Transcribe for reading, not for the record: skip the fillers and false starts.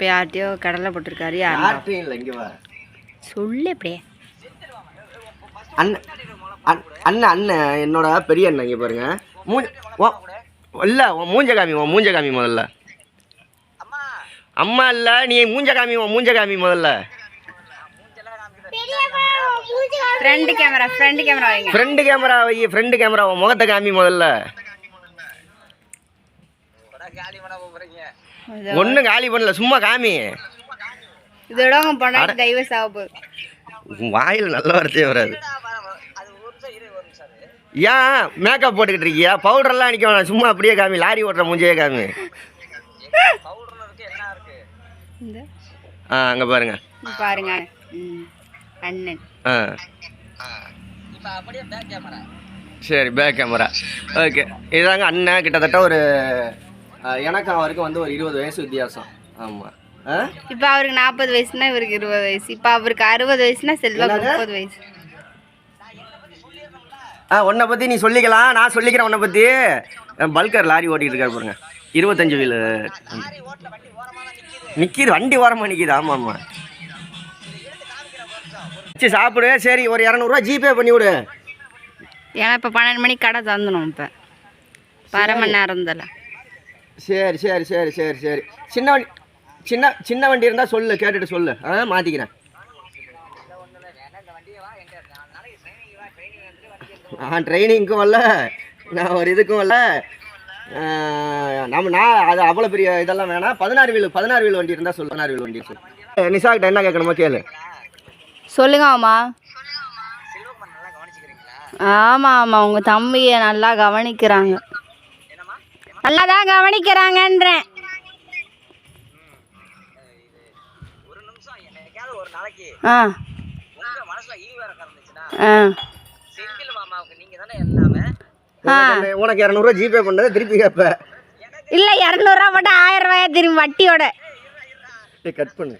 இப்போ யார்ட்டையோ கடலை போட்டிருக்காரு. யார்ட்டையும் இல்லை, இங்கே வா சொல்லு. எப்படியே அண்ணன் அண்ணன் அண்ணன் என்னோட பெரிய அண்ணன். இங்கே பாருங்க இல்லை, மூஞ்ச காமி முதல்ல. அம்மா இல்லை, நீ மூஞ்ச காமி முதல்ல. ஃப்ரண்ட் கேமரா வைங்க. ஃப்ரண்ட் கேமரா முகத்தை காமி முதல்ல. ஒன்றும் காலி பண்ணல, சும்மா காமி. இதோட பொண்ணாட்டி டைவர்ஸ் ஆக போகுது. வாயில் நல்ல வார்த்தையே வராது. ஏன் மேக்கப் போட்டுக்கிட்டு இருக்கியா? பவுடர்லாம் அடிக்க வேணாம், சும்மா அப்படியே காமி. லாரி ஓட்டுற மூஞ்சியே காமி. அங்கே பாருங்க அண்ணன். சரி, பேக் கேமரா. ஓகே, இதுதாங்க அண்ணன். கிட்டத்தட்ட ஒரு எனக்கு அவருக்கு வந்து ஒரு 20 வயசு வித்தியாசம். ஆமாம். இப்போ அவருக்கு 40 வயசுனா இவருக்கு 20 வயசு. இப்போ அவருக்கு 60 வயசுனா செல்வாக்கு 30 வயசு. உன்னை பற்றி நீ சொல்லிக்கலாம், நான் சொல்லிக்கிறேன் உன்னை பற்றி. பல்கர் லாரி ஓட்டிகிட்டு இருக்காரு பாருங்க, 25 வீலு நிற்கிது, வண்டி ஓரமாக நிற்கிது. ஆமாம் ஆமாம். சரி சாப்பிடு. சரி, ஒரு 200 ரூபா ஜிபே பண்ணி விடு. ஏன்னா இப்போ 12 மணிக்கு கடை தந்துடும். இப்போ 1/2 மணி நேரம் தானே. சரி சரி சரி சரி சரி. சின்ன வண்டி இருந்தால் சொல்லு, கேட்டுட்டு சொல்லு. மாற்றிக்கிறேன். ட்ரைனிங்க்கும் வரல, நான் ஒரு இதுக்கும் வரல. நான் அது அவ்வளோ பெரிய இதெல்லாம் வேணாம். 16 வீல் வண்டி இருந்தால் சொல்லு. 16 வீல் வண்டி சொல்லு. நிஷாக்கிட்ட என்ன கேட்கணுமோ கேளு. சொல்லுங்க ஆமா. ஆமாம் ஆமாம், உங்கள் தம்பியை நல்லா கவனிக்கிறாங்க. நல்லா தான் கவனிக்கிறாங்கன்றேன். உனக்கு 200 ரூபா ஜிபே பண்ணதை திருப்பி கேட்ப. இல்லை, 200 ரூபா மட்டும் 1000 ரூபாயா திரும்பி வட்டியோட. கட் பண்ணு.